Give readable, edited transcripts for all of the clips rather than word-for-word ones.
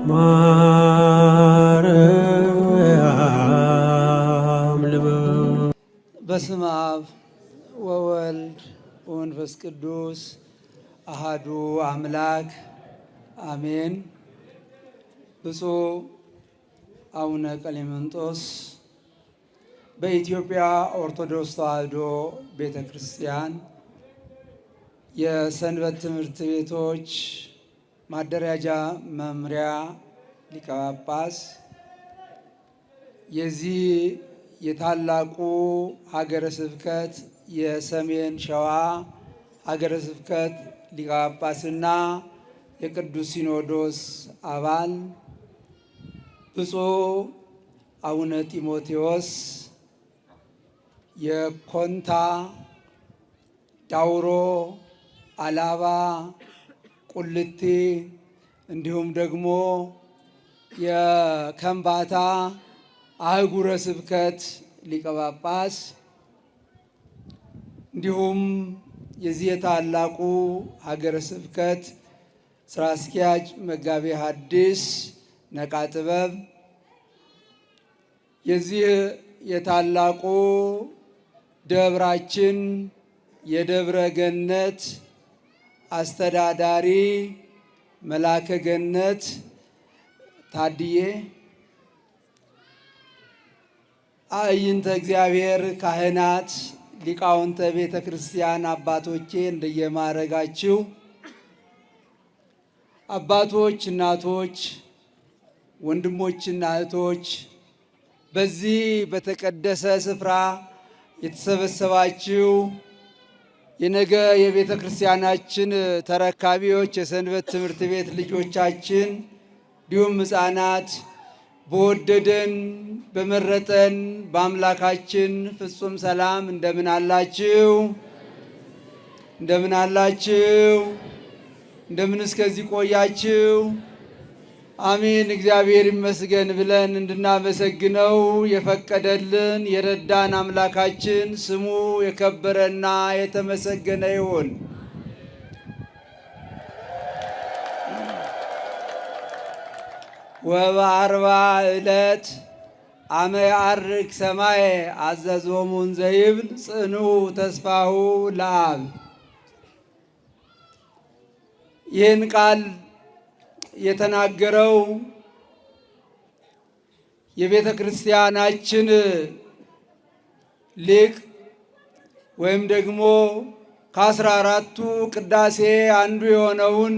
ማርያም በስመ አብ ወወልድ ወመንፈስ ቅዱስ አሃዱ አምላክ አሜን። ብፁዕ አቡነ ቀሌምንጦስ በኢትዮጵያ ኦርቶዶክስ ተዋሕዶ ቤተ ክርስቲያን የሰንበት ትምህርት ቤቶች ማደራጃ መምሪያ ሊቀ ጳጳስ፣ የዚህ የታላቁ ሀገረ ስብከት የሰሜን ሸዋ ሀገረ ስብከት ሊቀ ጳጳስና የቅዱስ ሲኖዶስ አባል ብፁዕ አቡነ ጢሞቴዎስ የኮንታ ዳውሮ አላባ ቁልቲ እንዲሁም ደግሞ የከምባታ አህጉረ ስብከት ሊቀ ጳጳስ እንዲሁም የዚህ የታላቁ ሀገረ ስብከት ስራ አስኪያጅ መጋቤ ሐዲስ ነቃ ጥበብ፣ የዚህ የታላቁ ደብራችን የደብረ ገነት አስተዳዳሪ መላከ ገነት ታድዬ፣ አዕይንተ እግዚአብሔር ካህናት፣ ሊቃውንተ ቤተ ክርስቲያን አባቶቼ እንደየማዕረጋችሁ፣ አባቶች፣ እናቶች፣ ወንድሞችና እህቶች በዚህ በተቀደሰ ስፍራ የተሰበሰባችሁ የነገ የቤተ ክርስቲያናችን ተረካቢዎች፣ የሰንበት ትምህርት ቤት ልጆቻችን እንዲሁም ሕፃናት በወደደን በመረጠን በአምላካችን ፍጹም ሰላም እንደምን አላችሁ? እንደምን አላችሁ? እንደምን እስከዚህ ቆያችሁ? አሜን። እግዚአብሔር ይመስገን ብለን እንድናመሰግነው የፈቀደልን የረዳን አምላካችን ስሙ የከበረና የተመሰገነ ይሁን። ወበአርባ ዕለት አመ ያዐርግ ሰማየ አዘዞሙ እንዘይብል ጽንዑ ተስፋሁ ለአብ። ይህን ቃል የተናገረው የቤተ ክርስቲያናችን ሊቅ ወይም ደግሞ ከ14ቱ ቅዳሴ አንዱ የሆነውን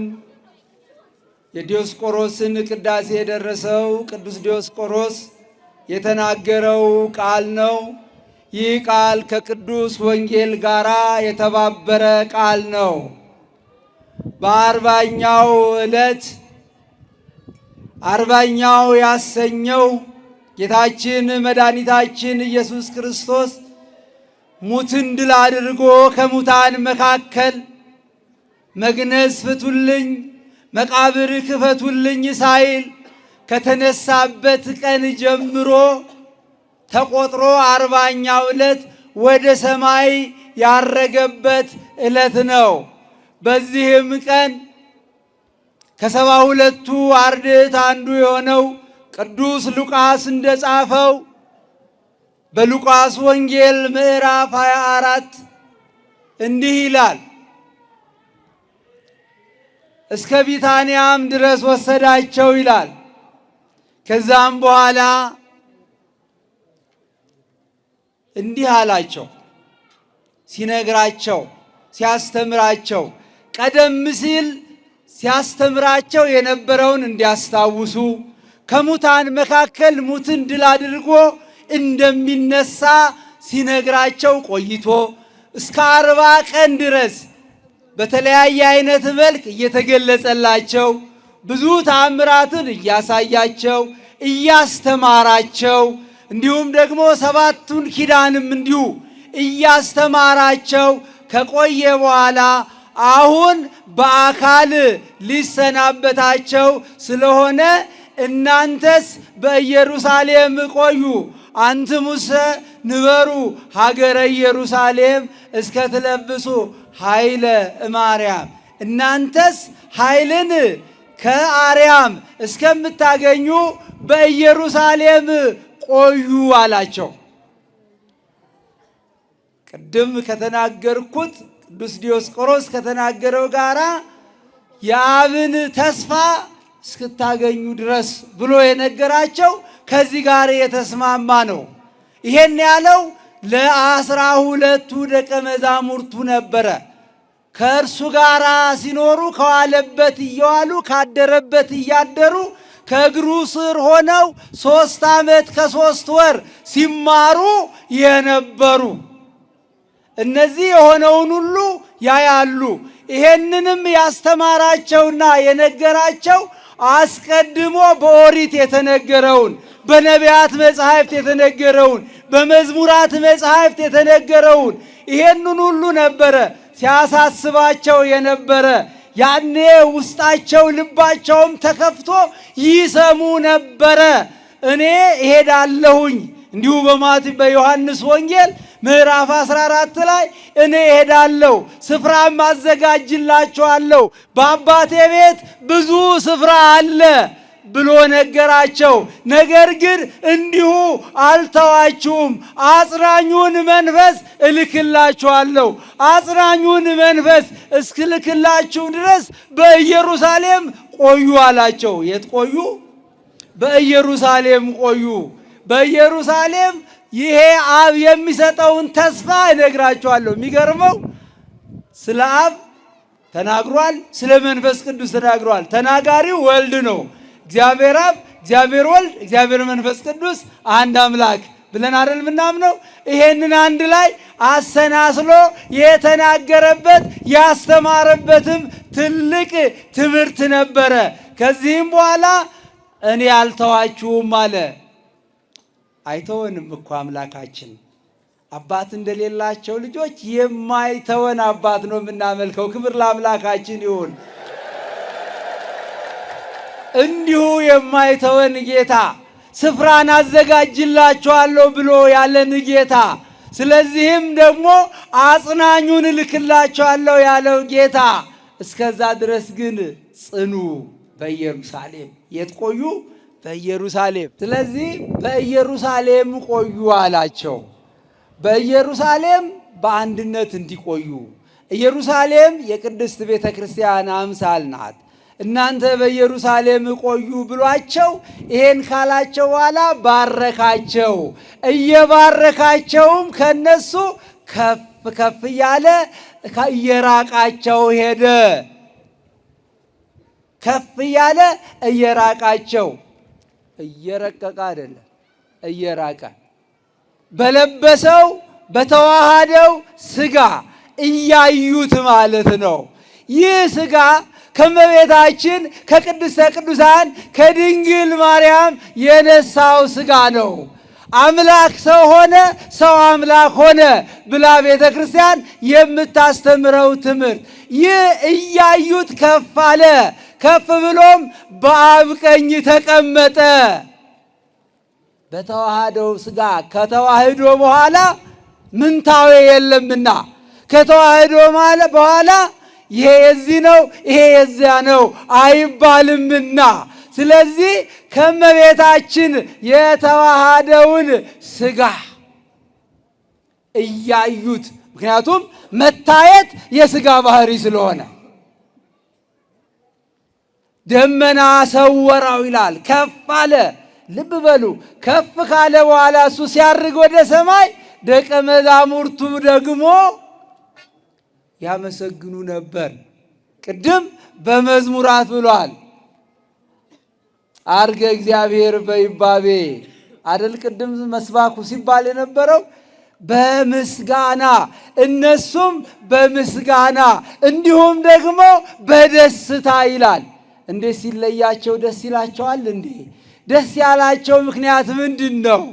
የዲዮስቆሮስን ቅዳሴ የደረሰው ቅዱስ ዲዮስቆሮስ የተናገረው ቃል ነው። ይህ ቃል ከቅዱስ ወንጌል ጋር የተባበረ ቃል ነው። በአርባኛው ዕለት አርባኛው ያሰኘው ጌታችን መድኃኒታችን ኢየሱስ ክርስቶስ ሙትን ድል አድርጎ ከሙታን መካከል መግነዝ ፍቱልኝ፣ መቃብር ክፈቱልኝ ሳይል ከተነሳበት ቀን ጀምሮ ተቆጥሮ አርባኛው ዕለት ወደ ሰማይ ያረገበት ዕለት ነው። በዚህም ቀን ከ72ቱ አርድእት አንዱ የሆነው ቅዱስ ሉቃስ እንደጻፈው በሉቃስ ወንጌል ምዕራፍ 24 እንዲህ ይላል። እስከ ቢታንያም ድረስ ወሰዳቸው ይላል። ከዛም በኋላ እንዲህ አላቸው፣ ሲነግራቸው ሲያስተምራቸው ቀደም ሲል ሲያስተምራቸው የነበረውን እንዲያስታውሱ ከሙታን መካከል ሙትን ድል አድርጎ እንደሚነሳ ሲነግራቸው ቆይቶ እስከ 40 ቀን ድረስ በተለያየ አይነት መልክ እየተገለጸላቸው ብዙ ተአምራትን እያሳያቸው እያስተማራቸው እንዲሁም ደግሞ 7ቱን ኪዳንም እንዲሁ እያስተማራቸው ከቆየ በኋላ አሁን በአካል ሊሰናበታቸው ስለሆነ እናንተስ በኢየሩሳሌም ቆዩ፣ አንትሙሰ ንበሩ ሀገረ ኢየሩሳሌም እስከ ትለብሱ ኃይለ እማርያም፣ እናንተስ ኃይልን ከአርያም እስከምታገኙ በኢየሩሳሌም ቆዩ አላቸው። ቅድም ከተናገርኩት ቅዱስ ዲዮስቆሮስ ከተናገረው ጋራ የአብን ተስፋ እስክታገኙ ድረስ ብሎ የነገራቸው ከዚህ ጋር የተስማማ ነው። ይሄን ያለው ለ12 ደቀ መዛሙርቱ ነበረ። ከእርሱ ጋር ሲኖሩ ከዋለበት እየዋሉ ካደረበት እያደሩ ከእግሩ ስር ሆነው 3 ዓመት ከ3 ወር ሲማሩ የነበሩ እነዚህ የሆነውን ሁሉ ያያሉ። ይሄንንም ያስተማራቸውና የነገራቸው አስቀድሞ በኦሪት የተነገረውን፣ በነቢያት መጻሕፍት የተነገረውን፣ በመዝሙራት መጻሕፍት የተነገረውን ይሄንን ሁሉ ነበረ ሲያሳስባቸው የነበረ። ያኔ ውስጣቸው ልባቸውም ተከፍቶ ይሰሙ ነበረ። እኔ እሄዳለሁኝ እንዲሁ በዮሐንስ ወንጌል ምዕራፍ 14 ላይ እኔ እሄዳለሁ ስፍራም አዘጋጅላችኋለሁ፣ በአባቴ ቤት ብዙ ስፍራ አለ ብሎ ነገራቸው። ነገር ግን እንዲሁ አልተዋችሁም፣ አጽናኙን መንፈስ እልክላችኋለሁ። አጽናኙን መንፈስ እስክልክላችሁ ድረስ በኢየሩሳሌም ቆዩ አላቸው። የት ቆዩ? በኢየሩሳሌም ቆዩ። በኢየሩሳሌም ይሄ አብ የሚሰጠውን ተስፋ እነግራችኋለሁ። የሚገርመው ስለ አብ ተናግሯል፣ ስለ መንፈስ ቅዱስ ተናግሯል። ተናጋሪው ወልድ ነው። እግዚአብሔር አብ፣ እግዚአብሔር ወልድ፣ እግዚአብሔር መንፈስ ቅዱስ አንድ አምላክ ብለን አይደል ምናምነው? ይሄንን አንድ ላይ አሰናስሎ የተናገረበት ያስተማረበትም ትልቅ ትምህርት ነበረ። ከዚህም በኋላ እኔ አልተዋችሁም አለ። አይተወንም እኮ አምላካችን። አባት እንደሌላቸው ልጆች የማይተወን አባት ነው የምናመልከው። ክብር ለአምላካችን ይሁን። እንዲሁ የማይተወን ጌታ፣ ስፍራን አዘጋጅላችኋለሁ ብሎ ያለን ጌታ፣ ስለዚህም ደግሞ አጽናኙን እልክላችኋለሁ ያለው ጌታ፣ እስከዛ ድረስ ግን ጽኑ በኢየሩሳሌም። የት ቆዩ? በኢየሩሳሌም። ስለዚህ በኢየሩሳሌም ቆዩ አላቸው። በኢየሩሳሌም በአንድነት እንዲቆዩ። ኢየሩሳሌም የቅድስት ቤተ ክርስቲያን አምሳል ናት። እናንተ በኢየሩሳሌም ቆዩ ብሏቸው ይሄን ካላቸው በኋላ ባረካቸው። እየባረካቸውም ከነሱ ከፍ ከፍ እያለ እየራቃቸው ሄደ። ከፍ እያለ እየራቃቸው፣ እየረቀቀ አይደለም፣ እየራቀ በለበሰው በተዋሃደው ሥጋ እያዩት ማለት ነው። ይህ ሥጋ ከእመቤታችን ከቅድስተ ቅዱሳን ከድንግል ማርያም የነሳው ሥጋ ነው። አምላክ ሰው ሆነ፣ ሰው አምላክ ሆነ ብላ ቤተ ክርስቲያን የምታስተምረው ትምህርት ይህ እያዩት ከፍ አለ። ከፍ ብሎም በአብ ቀኝ ተቀመጠ። በተዋሃደው ሥጋ ከተዋህዶ በኋላ ምንታዌ የለምና ከተዋህዶ በኋላ ይሄ የዚህ ነው ይሄ የዚያ ነው አይባልምና፣ ስለዚህ ከእመቤታችን የተዋሃደውን ሥጋ እያዩት፣ ምክንያቱም መታየት የሥጋ ባህሪ ስለሆነ ደመና ሰወራው ይላል። ከፍ አለ። ልብ በሉ፣ ከፍ ካለ በኋላ እሱ ሲያርግ ወደ ሰማይ ደቀ መዛሙርቱ ደግሞ ያመሰግኑ ነበር። ቅድም በመዝሙራት ብሏል። አርገ እግዚአብሔር በይባቤ አደል? ቅድም መስባኩ ሲባል የነበረው በምስጋና እነሱም በምስጋና እንዲሁም ደግሞ በደስታ ይላል። እንዴት ሲለያቸው ደስ ይላቸዋል እንዴ? ደስ ያላቸው ምክንያት ምንድን ነው?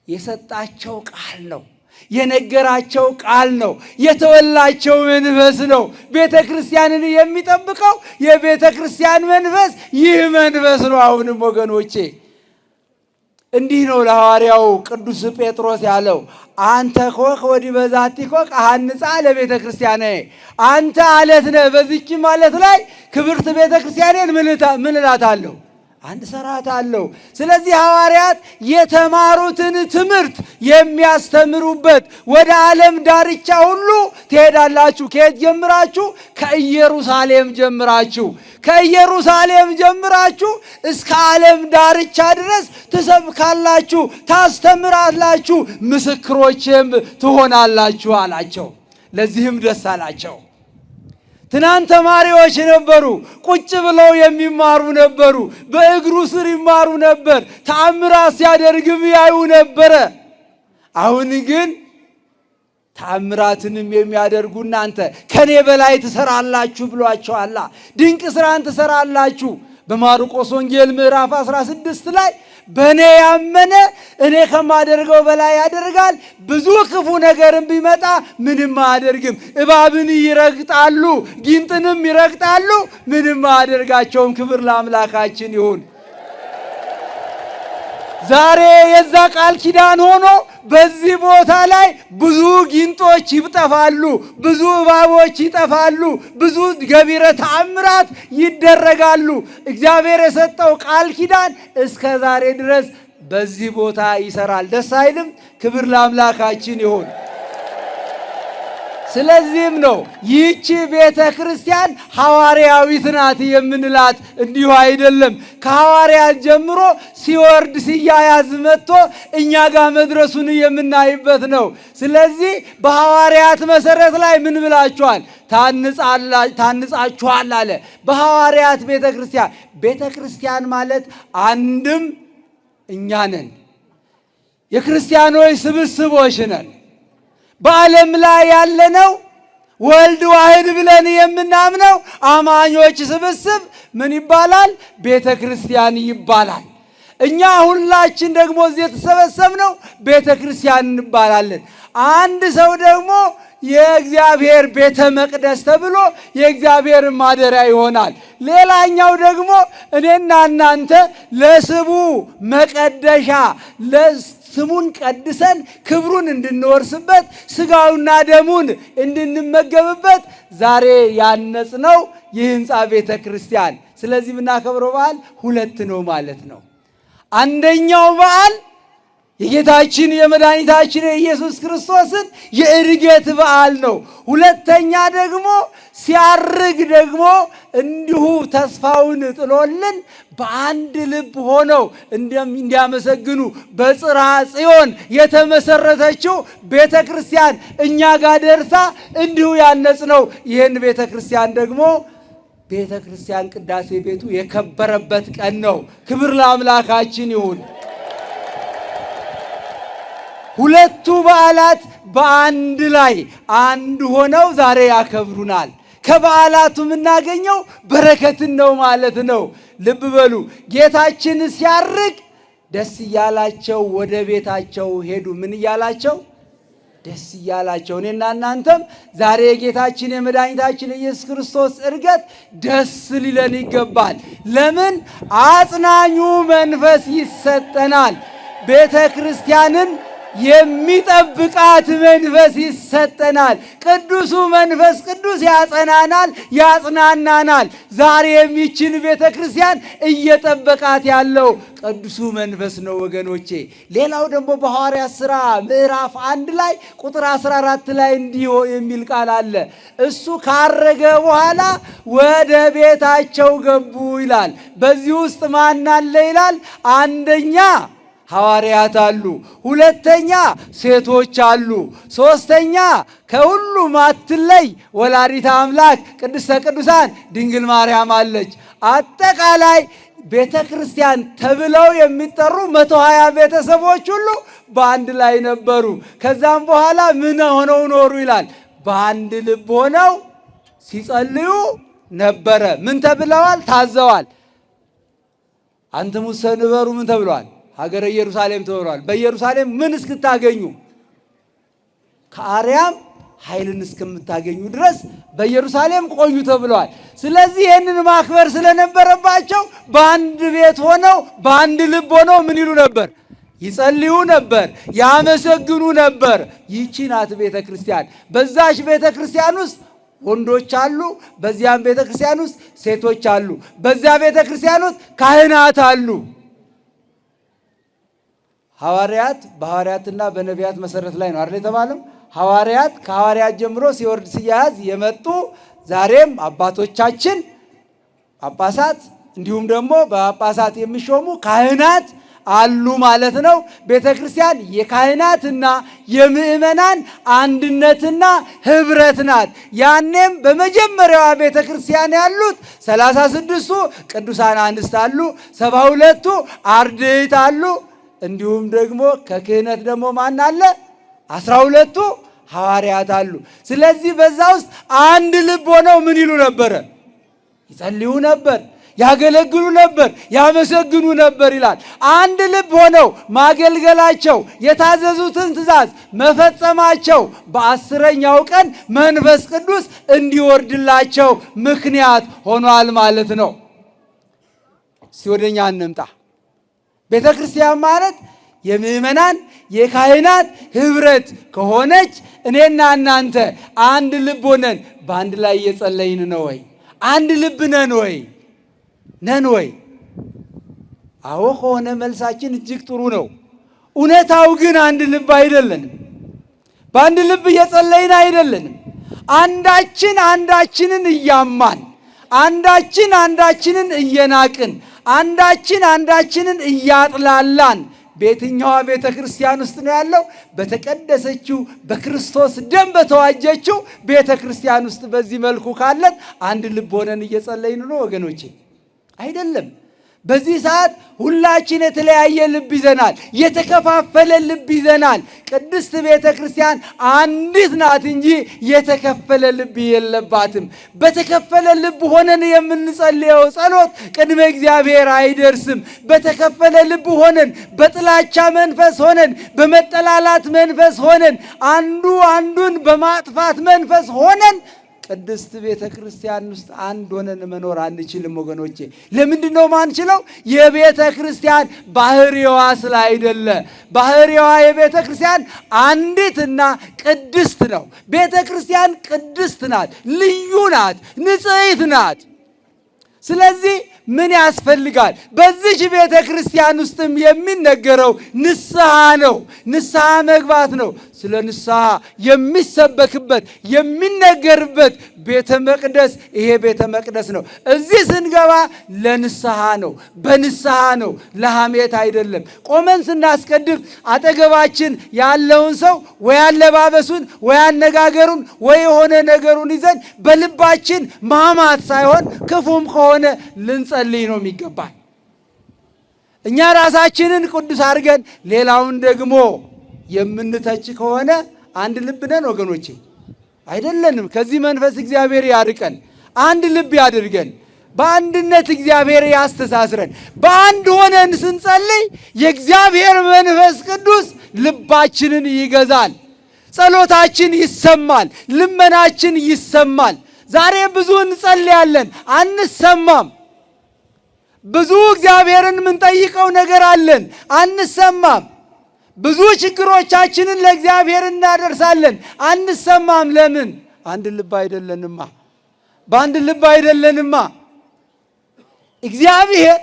የሰጣቸው ቃል ነው። የነገራቸው ቃል ነው። የተወላቸው መንፈስ ነው። ቤተ ክርስቲያንን የሚጠብቀው የቤተ ክርስቲያን መንፈስ ይህ መንፈስ ነው። አሁንም ወገኖቼ እንዲህ ነው ለሐዋርያው ቅዱስ ጴጥሮስ ያለው፣ አንተ ኮክ ወዲህ በዛቲ ኮክ አሐንጻ ለቤተ ክርስቲያኔ፣ አንተ አለት ነህ፣ በዚህች ማለት ላይ ክብርት ቤተ ክርስቲያኔን ምን እላታለሁ? አንድ ሥርዓት አለው። ስለዚህ ሐዋርያት የተማሩትን ትምህርት የሚያስተምሩበት ወደ ዓለም ዳርቻ ሁሉ ትሄዳላችሁ። ከየት ጀምራችሁ? ከኢየሩሳሌም ጀምራችሁ ከኢየሩሳሌም ጀምራችሁ እስከ ዓለም ዳርቻ ድረስ ትሰብካላችሁ፣ ታስተምራላችሁ፣ ምስክሮቼም ትሆናላችሁ አላቸው። ለዚህም ደስ አላቸው። ትናንት ተማሪዎች ነበሩ፣ ቁጭ ብለው የሚማሩ ነበሩ፣ በእግሩ ስር ይማሩ ነበር፣ ተአምራት ሲያደርግም ያዩ ነበረ። አሁን ግን ተአምራትንም የሚያደርጉ እናንተ ከኔ በላይ ትሰራላችሁ ብሏቸዋል። ድንቅ ስራን ትሰራላችሁ። በማርቆስ ወንጌል ምዕራፍ 16 ላይ በእኔ ያመነ እኔ ከማደርገው በላይ ያደርጋል፣ ብዙ ክፉ ነገርም ቢመጣ ምንም አያደርግም፣ እባብን ይረግጣሉ፣ ጊንጥንም ይረግጣሉ፣ ምንም አያደርጋቸውም። ክብር ለአምላካችን ይሁን። ዛሬ የዛ ቃል ኪዳን ሆኖ በዚህ ቦታ ላይ ብዙ ጊንጦች ይጠፋሉ፣ ብዙ እባቦች ይጠፋሉ፣ ብዙ ገቢረ ተአምራት ይደረጋሉ። እግዚአብሔር የሰጠው ቃል ኪዳን እስከ ዛሬ ድረስ በዚህ ቦታ ይሰራል። ደስ አይልም? ክብር ለአምላካችን ይሁን። ስለዚህም ነው ይህቺ ቤተ ክርስቲያን ሐዋርያዊት ናት የምንላት። እንዲሁ አይደለም። ከሐዋርያት ጀምሮ ሲወርድ ሲያያዝ መጥቶ እኛ ጋር መድረሱን የምናይበት ነው። ስለዚህ በሐዋርያት መሰረት ላይ ምን ብላችኋል? ታንጻችኋል አለ። በሐዋርያት ቤተ ክርስቲያን። ቤተ ክርስቲያን ማለት አንድም እኛ ነን፣ የክርስቲያኖች ስብስቦች ነን። በዓለም ላይ ያለነው ወልድ ዋህድ ብለን የምናምነው አማኞች ስብስብ ምን ይባላል? ቤተ ክርስቲያን ይባላል። እኛ ሁላችን ደግሞ እዚህ የተሰበሰብነው ቤተ ክርስቲያን እንባላለን። አንድ ሰው ደግሞ የእግዚአብሔር ቤተ መቅደስ ተብሎ የእግዚአብሔር ማደሪያ ይሆናል። ሌላኛው ደግሞ እኔና እናንተ ለስሙ መቀደሻ ስሙን ቀድሰን ክብሩን እንድንወርስበት ሥጋውና ደሙን እንድንመገብበት ዛሬ ያነጽነው ይህ ሕንፃ ቤተ ክርስቲያን። ስለዚህ የምናከብረው በዓል ሁለት ነው ማለት ነው። አንደኛው በዓል የጌታችን የመድኃኒታችን የኢየሱስ ክርስቶስን የዕርገት በዓል ነው። ሁለተኛ ደግሞ ሲያርግ ደግሞ እንዲሁ ተስፋውን ጥሎልን በአንድ ልብ ሆነው እንዲያመሰግኑ በጽርሐ ጽዮን የተመሰረተችው ቤተ ክርስቲያን እኛ ጋር ደርሳ እንዲሁ ያነጽነው ይህን ቤተ ክርስቲያን ደግሞ ቤተ ክርስቲያን ቅዳሴ ቤቱ የከበረበት ቀን ነው። ክብር ለአምላካችን ይሁን። ሁለቱ በዓላት በአንድ ላይ አንድ ሆነው ዛሬ ያከብሩናል። ከበዓላቱ የምናገኘው በረከትን ነው ማለት ነው። ልብ በሉ። ጌታችን ሲያርግ ደስ እያላቸው ወደ ቤታቸው ሄዱ። ምን እያላቸው? ደስ እያላቸው። እኔና እናንተም ዛሬ የጌታችን የመድኃኒታችን ኢየሱስ ክርስቶስ ዕርገት ደስ ሊለን ይገባል። ለምን? አጽናኙ መንፈስ ይሰጠናል። ቤተ ክርስቲያንን የሚጠብቃት መንፈስ ይሰጠናል። ቅዱሱ መንፈስ ቅዱስ ያጸናናል፣ ያጽናናናል። ዛሬ የሚችን ቤተ ክርስቲያን እየጠበቃት ያለው ቅዱሱ መንፈስ ነው ወገኖቼ። ሌላው ደግሞ በሐዋርያት ሥራ ምዕራፍ 1 ላይ ቁጥር 14 ላይ እንዲህ የሚል ቃል አለ። እሱ ካረገ በኋላ ወደ ቤታቸው ገቡ ይላል። በዚህ ውስጥ ማን አለ ይላል? አንደኛ ሐዋርያት አሉ፣ ሁለተኛ ሴቶች አሉ፣ ሶስተኛ ከሁሉም አትለይ ወላዲተ አምላክ ቅድስተ ቅዱሳን ድንግል ማርያም አለች። አጠቃላይ ቤተ ክርስቲያን ተብለው የሚጠሩ 120 ቤተሰቦች ሁሉ በአንድ ላይ ነበሩ። ከዛም በኋላ ምን ሆነው ኖሩ ይላል? በአንድ ልብ ሆነው ሲጸልዩ ነበረ። ምን ተብለዋል? ታዘዋል። አንትሙሰ ንበሩ ምን ተብለዋል? ሀገረ ኢየሩሳሌም ተብሏል። በኢየሩሳሌም ምን እስክታገኙ? ከአርያም ኃይልን እስከምታገኙ ድረስ በኢየሩሳሌም ቆዩ ተብለዋል። ስለዚህ ይህንን ማክበር ስለነበረባቸው በአንድ ቤት ሆነው በአንድ ልብ ሆነው ምን ይሉ ነበር? ይጸልዩ ነበር፣ ያመሰግኑ ነበር። ይህች ናት ቤተ ክርስቲያን። በዛች ቤተ ክርስቲያን ውስጥ ወንዶች አሉ፣ በዚያም ቤተ ክርስቲያን ውስጥ ሴቶች አሉ፣ በዚያ ቤተ ክርስቲያን ውስጥ ካህናት አሉ። ሐዋርያት በሐዋርያትና በነቢያት መሰረት ላይ ነው አይደል የተባለው? ሐዋርያት ከሐዋርያት ጀምሮ ሲወርድ ሲያያዝ የመጡ ዛሬም አባቶቻችን ጳጳሳት፣ እንዲሁም ደግሞ በጳጳሳት የሚሾሙ ካህናት አሉ ማለት ነው። ቤተ ክርስቲያን የካህናትና የምእመናን አንድነትና ህብረት ናት። ያኔም በመጀመሪያዋ ቤተ ክርስቲያን ያሉት 36ቱ ቅዱሳን አንስት አሉ፣ 72ቱ አርድእት አሉ። እንዲሁም ደግሞ ከክህነት ደግሞ ማን አለ? 12ቱ ሐዋርያት አሉ። ስለዚህ በዛ ውስጥ አንድ ልብ ሆነው ምን ይሉ ነበረ? ይጸልዩ ነበር፣ ያገለግሉ ነበር፣ ያመሰግኑ ነበር ይላል። አንድ ልብ ሆነው ማገልገላቸው፣ የታዘዙትን ትእዛዝ መፈጸማቸው በ10ኛው ቀን መንፈስ ቅዱስ እንዲወርድላቸው ምክንያት ሆኗል ማለት ነው። ሲወደኛ እንምጣ። ቤተ ክርስቲያን ማለት የምእመናን የካህናት ህብረት ከሆነች እኔና እናንተ አንድ ልብ ሆነን በአንድ ላይ እየጸለይን ነው ወይ? አንድ ልብ ነን ወይ? ነን ወይ? አዎ ከሆነ መልሳችን እጅግ ጥሩ ነው። እውነታው ግን አንድ ልብ አይደለንም። በአንድ ልብ እየጸለይን አይደለንም። አንዳችን አንዳችንን እያማን፣ አንዳችን አንዳችንን እየናቅን፣ አንዳችን አንዳችንን እያጥላላን በየትኛዋ ቤተ ክርስቲያን ውስጥ ነው ያለው? በተቀደሰችው በክርስቶስ ደም በተዋጀችው ቤተ ክርስቲያን ውስጥ በዚህ መልኩ ካለን አንድ ልብ ሆነን እየጸለይን ነው ወገኖቼ? አይደለም። በዚህ ሰዓት ሁላችን የተለያየ ልብ ይዘናል፣ የተከፋፈለ ልብ ይዘናል። ቅድስት ቤተ ክርስቲያን አንዲት ናት እንጂ የተከፈለ ልብ የለባትም። በተከፈለ ልብ ሆነን የምንጸልየው ጸሎት ቅድመ እግዚአብሔር አይደርስም። በተከፈለ ልብ ሆነን፣ በጥላቻ መንፈስ ሆነን፣ በመጠላላት መንፈስ ሆነን፣ አንዱ አንዱን በማጥፋት መንፈስ ሆነን ቅድስት ቤተ ክርስቲያን ውስጥ አንድ ሆነን መኖር አንችልም ወገኖቼ። ለምንድን ነው ማንችለው? የቤተ ክርስቲያን ባህሪዋ ስላይደለ። ባህሪዋ የቤተ ክርስቲያን አንዲትና ቅድስት ነው። ቤተ ክርስቲያን ቅድስት ናት፣ ልዩ ናት፣ ንጽሕት ናት። ስለዚህ ምን ያስፈልጋል? በዚች ቤተ ክርስቲያን ውስጥም የሚነገረው ንስሐ ነው። ንስሐ መግባት ነው። ስለ ንስሐ የሚሰበክበት የሚነገርበት ቤተ መቅደስ ይሄ ቤተ መቅደስ ነው። እዚህ ስንገባ ለንስሐ ነው፣ በንስሐ ነው፣ ለሐሜት አይደለም። ቆመን ስናስቀድም አጠገባችን ያለውን ሰው ወይ አለባበሱን ወይ አነጋገሩን ወይ የሆነ ነገሩን ይዘን በልባችን ማማት ሳይሆን ክፉም ከሆነ ልንጸልይ ነው የሚገባል። እኛ ራሳችንን ቅዱስ አድርገን ሌላውን ደግሞ የምንተች ከሆነ አንድ ልብ ነን ወገኖቼ? አይደለንም። ከዚህ መንፈስ እግዚአብሔር ያርቀን፣ አንድ ልብ ያድርገን፣ በአንድነት እግዚአብሔር ያስተሳስረን። በአንድ ሆነን ስንጸልይ የእግዚአብሔር መንፈስ ቅዱስ ልባችንን ይገዛል፣ ጸሎታችን ይሰማል፣ ልመናችን ይሰማል። ዛሬ ብዙ እንጸልያለን፣ አንሰማም። ብዙ እግዚአብሔርን የምንጠይቀው ነገር አለን፣ አንሰማም። ብዙ ችግሮቻችንን ለእግዚአብሔር እናደርሳለን፣ አንሰማም። ለምን? አንድ ልብ አይደለንማ። በአንድ ልብ አይደለንማ። እግዚአብሔር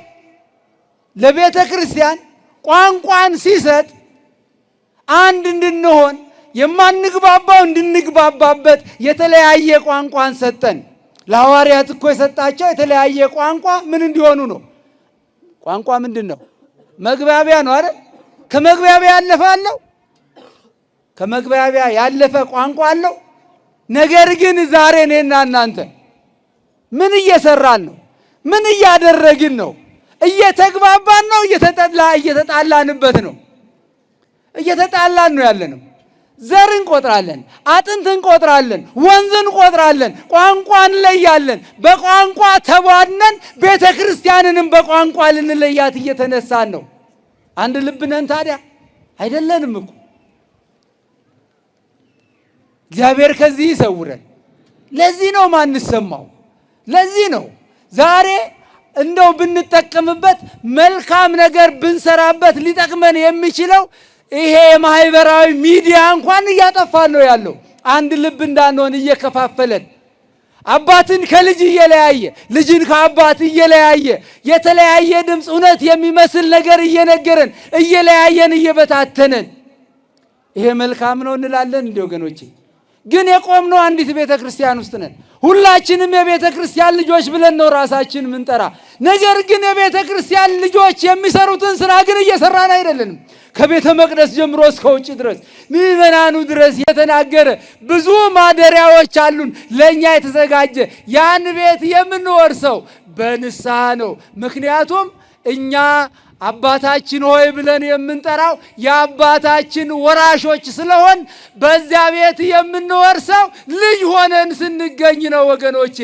ለቤተ ክርስቲያን ቋንቋን ሲሰጥ አንድ እንድንሆን የማንግባባው እንድንግባባበት የተለያየ ቋንቋን ሰጠን። ለሐዋርያት እኮ የሰጣቸው የተለያየ ቋንቋ ምን እንዲሆኑ ነው? ቋንቋ ምንድን ነው? መግባቢያ ነው አይደል? ከመግባቢያ ያለፈ አለው? ከመግባቢያ ያለፈ ቋንቋ አለው? ነገር ግን ዛሬ እኔና እናንተ ምን እየሰራን ነው? ምን እያደረግን ነው? እየተግባባን ነው? እየተጣላንበት ነው? እየተጣላን ነው ያለነው። ዘር እንቆጥራለን፣ አጥንት እንቆጥራለን፣ ወንዝ እንቆጥራለን፣ ቋንቋ እንለያለን። በቋንቋ ተቧድነን ቤተ ክርስቲያንንም በቋንቋ ልንለያት እየተነሳን ነው። አንድ ልብ ነን ታዲያ? አይደለንም እኮ። እግዚአብሔር ከዚህ ይሰውረን። ለዚህ ነው ማንሰማው። ለዚህ ነው ዛሬ እንደው ብንጠቀምበት መልካም ነገር ብንሰራበት ሊጠቅመን የሚችለው ይሄ የማህበራዊ ሚዲያ እንኳን እያጠፋን ነው ያለው። አንድ ልብ እንዳንሆን እየከፋፈለን አባትን ከልጅ እየለያየ ልጅን ከአባት እየለያየ የተለያየ ድምፅ እውነት የሚመስል ነገር እየነገረን እየለያየን እየበታተነን ይሄ መልካም ነው እንላለን እንዴ ወገኖቼ? ግን የቆምነው አንዲት ቤተ ክርስቲያን ውስጥ ነን። ሁላችንም የቤተ ክርስቲያን ልጆች ብለን ነው ራሳችን ምንጠራ። ነገር ግን የቤተ ክርስቲያን ልጆች የሚሰሩትን ስራ ግን እየሰራን አይደለንም። ከቤተ መቅደስ ጀምሮ እስከ ውጭ ድረስ ምዕመናኑ ድረስ የተናገረ ብዙ ማደሪያዎች አሉን ለእኛ የተዘጋጀ። ያን ቤት የምንወርሰው በንስሐ ነው። ምክንያቱም እኛ አባታችን ሆይ ብለን የምንጠራው የአባታችን ወራሾች ስለሆን በዚያ ቤት የምንወርሰው ልጅ ሆነን ስንገኝ ነው ወገኖቼ።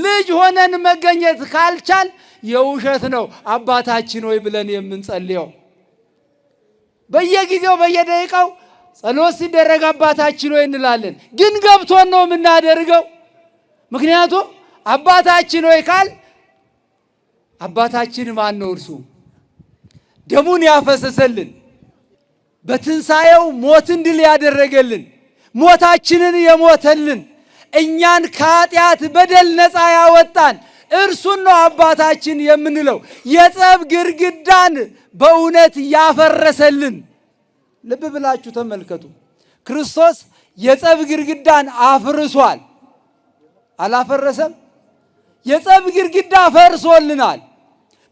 ልጅ ሆነን መገኘት ካልቻል የውሸት ነው አባታችን ሆይ ብለን የምንጸልየው። በየጊዜው በየደቂቃው ጸሎት ሲደረግ አባታችን ሆይ እንላለን፣ ግን ገብቶን ነው የምናደርገው። ምክንያቱም አባታችን ሆይ ካል አባታችን ማን ነው? እርሱ ደሙን ያፈሰሰልን፣ በትንሣኤው ሞትን ድል ያደረገልን፣ ሞታችንን የሞተልን፣ እኛን ከኃጢአት በደል ነፃ ያወጣን እርሱን ነው አባታችን የምንለው። የጸብ ግድግዳን በእውነት ያፈረሰልን። ልብ ብላችሁ ተመልከቱ። ክርስቶስ የጸብ ግድግዳን አፍርሷል። አላፈረሰም? የጸብ ግድግዳ ፈርሶልናል።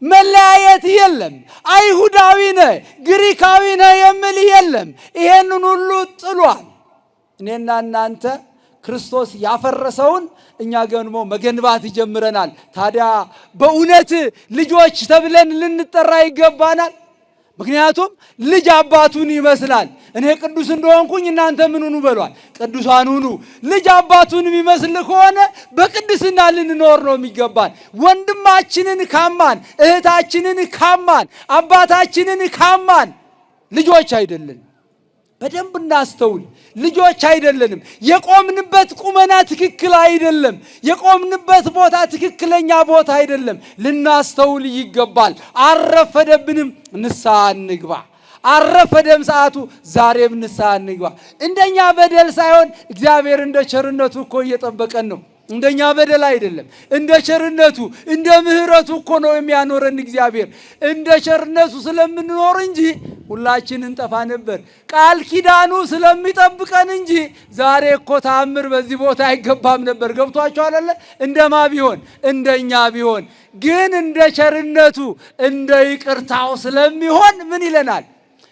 መለያየት የለም። አይሁዳዊ ነህ ግሪካዊ ነህ የሚል የለም። ይሄንን ሁሉ ጥሏል። እኔና እናንተ ክርስቶስ ያፈረሰውን እኛ ገንሞ መገንባት ጀምረናል። ታዲያ በእውነት ልጆች ተብለን ልንጠራ ይገባናል። ምክንያቱም ልጅ አባቱን ይመስላል። እኔ ቅዱስ እንደሆንኩኝ እናንተ ምን ሁኑ በሏል? ቅዱሳን ሁኑ። ልጅ አባቱን የሚመስል ከሆነ በቅድስና ልንኖር ነው የሚገባን። ወንድማችንን ካማን፣ እህታችንን ካማን፣ አባታችንን ካማን ልጆች አይደለን። በደንብ እናስተውል። ልጆች አይደለንም። የቆምንበት ቁመና ትክክል አይደለም። የቆምንበት ቦታ ትክክለኛ ቦታ አይደለም። ልናስተውል ይገባል። አረፈደብንም፣ ንስሐ እንግባ። አረፈደም ሰዓቱ፣ ዛሬም ንስሐ እንግባ። እንደኛ በደል ሳይሆን እግዚአብሔር እንደ ቸርነቱ እኮ እየጠበቀን ነው። እንደኛ በደል አይደለም፣ እንደ ቸርነቱ እንደ ምሕረቱ እኮ ነው የሚያኖረን እግዚአብሔር። እንደ ቸርነቱ ስለምንኖር እንጂ ሁላችን እንጠፋ ነበር። ቃል ኪዳኑ ስለሚጠብቀን እንጂ ዛሬ እኮ ተአምር በዚህ ቦታ አይገባም ነበር። ገብቷችኋል አይደል? እንደማ ቢሆን እንደኛ ቢሆን ግን እንደ ቸርነቱ እንደ ይቅርታው ስለሚሆን ምን ይለናል?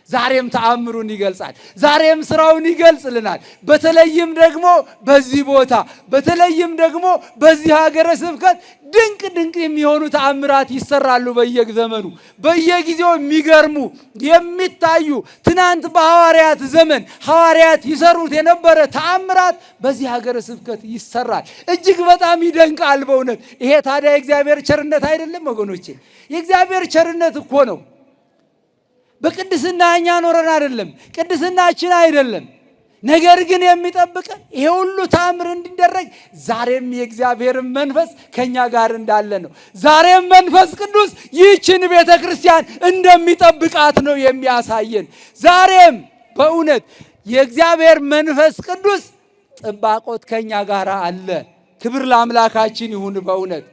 ዛሬም ተአምሩን ይገልጻል። ዛሬም ስራውን ይገልጽልናል። በተለይም ደግሞ በዚህ ቦታ በተለይም ደግሞ በዚህ ሀገረ ስብከት ድንቅ ድንቅ የሚሆኑ ተአምራት ይሰራሉ። በየዘመኑ በየጊዜው የሚገርሙ የሚታዩ ትናንት በሐዋርያት ዘመን ሐዋርያት ይሰሩት የነበረ ተአምራት በዚህ ሀገረ ስብከት ይሰራል። እጅግ በጣም ይደንቃል በእውነት። ይሄ ታዲያ የእግዚአብሔር ቸርነት አይደለም ወገኖቼ? የእግዚአብሔር ቸርነት እኮ ነው። በቅድስና እኛ ኖረን አይደለም፣ ቅድስናችን አይደለም። ነገር ግን የሚጠብቀን ይሄ ሁሉ ተአምር እንዲደረግ ዛሬም የእግዚአብሔር መንፈስ ከኛ ጋር እንዳለ ነው። ዛሬም መንፈስ ቅዱስ ይህችን ቤተ ክርስቲያን እንደሚጠብቃት ነው የሚያሳየን። ዛሬም በእውነት የእግዚአብሔር መንፈስ ቅዱስ ጥባቆት ከኛ ጋር አለ። ክብር ለአምላካችን ይሁን በእውነት።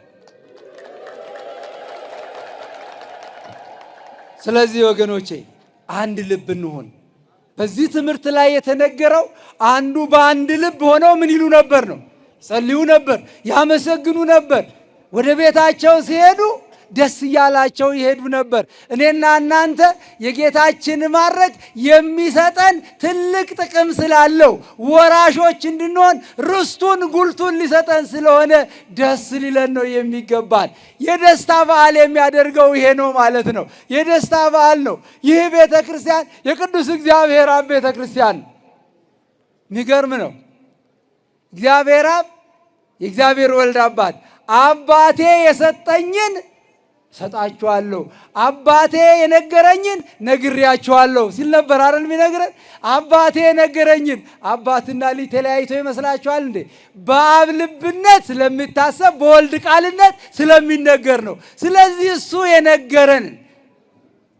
ስለዚህ ወገኖቼ አንድ ልብ እንሁን። በዚህ ትምህርት ላይ የተነገረው አንዱ በአንድ ልብ ሆነው ምን ይሉ ነበር ነው? ጸልዩ ነበር፣ ያመሰግኑ ነበር። ወደ ቤታቸው ሲሄዱ ደስ እያላቸው ይሄዱ ነበር። እኔና እናንተ የጌታችን ማድረግ የሚሰጠን ትልቅ ጥቅም ስላለው ወራሾች እንድንሆን ርስቱን ጉልቱን ሊሰጠን ስለሆነ ደስ ሊለን ነው የሚገባል። የደስታ በዓል የሚያደርገው ይሄ ነው ማለት ነው። የደስታ በዓል ነው ይህ ቤተ ክርስቲያን፣ የቅዱስ እግዚአብሔር አብ ቤተ ክርስቲያን። የሚገርም ነው። እግዚአብሔር አብ የእግዚአብሔር ወልድ አባት አባቴ የሰጠኝን ሰጣችኋለሁ፣ አባቴ የነገረኝን ነግሬያችኋለሁ ሲል ነበር አይደል የሚነግረን? አባቴ የነገረኝን። አባትና ልጅ ተለያይቶ ይመስላችኋል እንዴ? በአብ ልብነት ስለሚታሰብ በወልድ ቃልነት ስለሚነገር ነው። ስለዚህ እሱ የነገረንን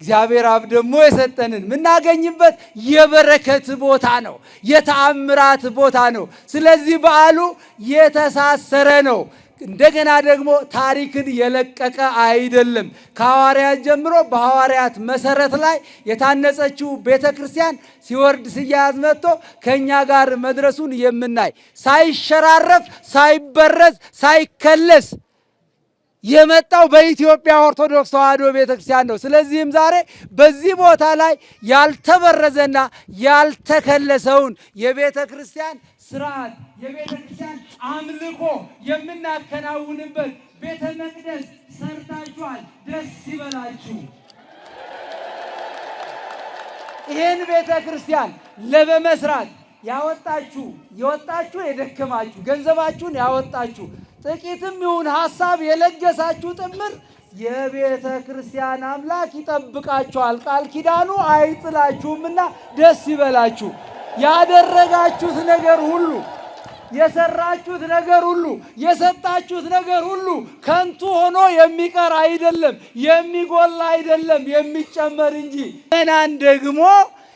እግዚአብሔር አብ ደግሞ የሰጠንን የምናገኝበት የበረከት ቦታ ነው፣ የተአምራት ቦታ ነው። ስለዚህ በዓሉ የተሳሰረ ነው። እንደገና ደግሞ ታሪክን የለቀቀ አይደለም። ከሐዋርያት ጀምሮ በሐዋርያት መሰረት ላይ የታነጸችው ቤተ ክርስቲያን ሲወርድ ሲያያዝ መጥቶ ከእኛ ጋር መድረሱን የምናይ ሳይሸራረፍ፣ ሳይበረዝ፣ ሳይከለስ የመጣው በኢትዮጵያ ኦርቶዶክስ ተዋሕዶ ቤተ ክርስቲያን ነው። ስለዚህም ዛሬ በዚህ ቦታ ላይ ያልተበረዘና ያልተከለሰውን የቤተ ክርስቲያን ስርዓት የቤተ ክርስቲያን አምልኮ የምናከናውንበት ቤተ መቅደስ ሰርታችኋል፣ ደስ ይበላችሁ። ይህን ቤተ ክርስቲያን ለበመስራት ያወጣችሁ የደከማችሁ ገንዘባችሁን ያወጣችሁ ጥቂትም ይሁን ሐሳብ የለገሳችሁ ጥምር የቤተ ክርስቲያን አምላክ ይጠብቃችኋል። ቃል ኪዳኑ አይጥላችሁምና ደስ ይበላችሁ። ያደረጋችሁት ነገር ሁሉ፣ የሰራችሁት ነገር ሁሉ፣ የሰጣችሁት ነገር ሁሉ ከንቱ ሆኖ የሚቀር አይደለም፣ የሚጎል አይደለም፣ የሚጨመር እንጂ። ገናን ደግሞ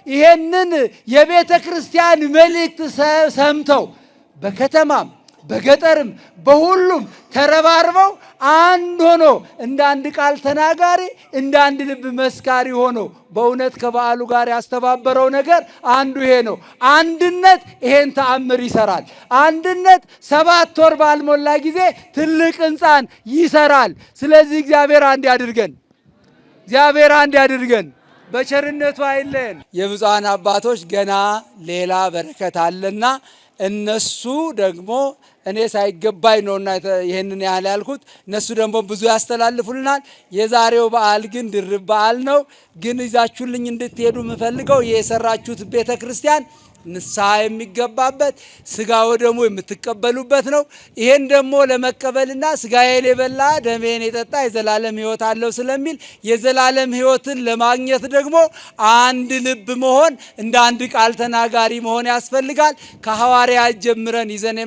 ይሄንን የቤተ ክርስቲያን መልእክት ሰምተው በከተማም በገጠርም በሁሉም ተረባርበው አንድ ሆኖ እንደ አንድ ቃል ተናጋሪ እንደ አንድ ልብ መስካሪ ሆኖ በእውነት ከበዓሉ ጋር ያስተባበረው ነገር አንዱ ይሄ ነው። አንድነት ይሄን ተአምር ይሰራል። አንድነት 7 ወር ባልሞላ ጊዜ ትልቅ ሕንፃን ይሰራል። ስለዚህ እግዚአብሔር አንድ ያድርገን። እግዚአብሔር አንድ ያድርገን። በቸርነቱ አይለየን። የብፁዓን አባቶች ገና ሌላ በረከት አለና እነሱ ደግሞ እኔ ሳይገባኝ ነውና ይሄንን ያህል ያልኩት፣ እነሱ ደግሞ ብዙ ያስተላልፉልናል። የዛሬው በዓል ግን ድርብ በዓል ነው። ግን ይዛችሁልኝ እንድትሄዱ የምፈልገው የሰራችሁት ቤተ ክርስቲያን ንስሐ የሚገባበት ስጋ ወደሙ የምትቀበሉበት ነው። ይሄን ደግሞ ለመቀበልና ስጋዬን የበላ ደሜን የጠጣ የዘላለም ሕይወት አለው ስለሚል የዘላለም ሕይወትን ለማግኘት ደግሞ አንድ ልብ መሆን እንደ አንድ ቃል ተናጋሪ መሆን ያስፈልጋል። ከሐዋርያት ጀምረን ይዘን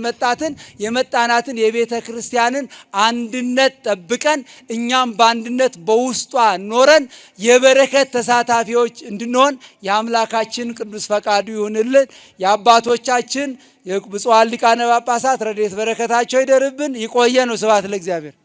የመጣናትን የቤተ ክርስቲያንን አንድነት ጠብቀን እኛም በአንድነት በውስጧ ኖረን የበረከት ተሳታፊዎች እንድንሆን የአምላካችን ቅዱስ ፈቃዱ ይሁንልን። የአባቶቻችን የብፁዓን ሊቃነ ጳጳሳት ረድኤት በረከታቸው ይደርብን። ይቆየን። ስብሐት ለእግዚአብሔር።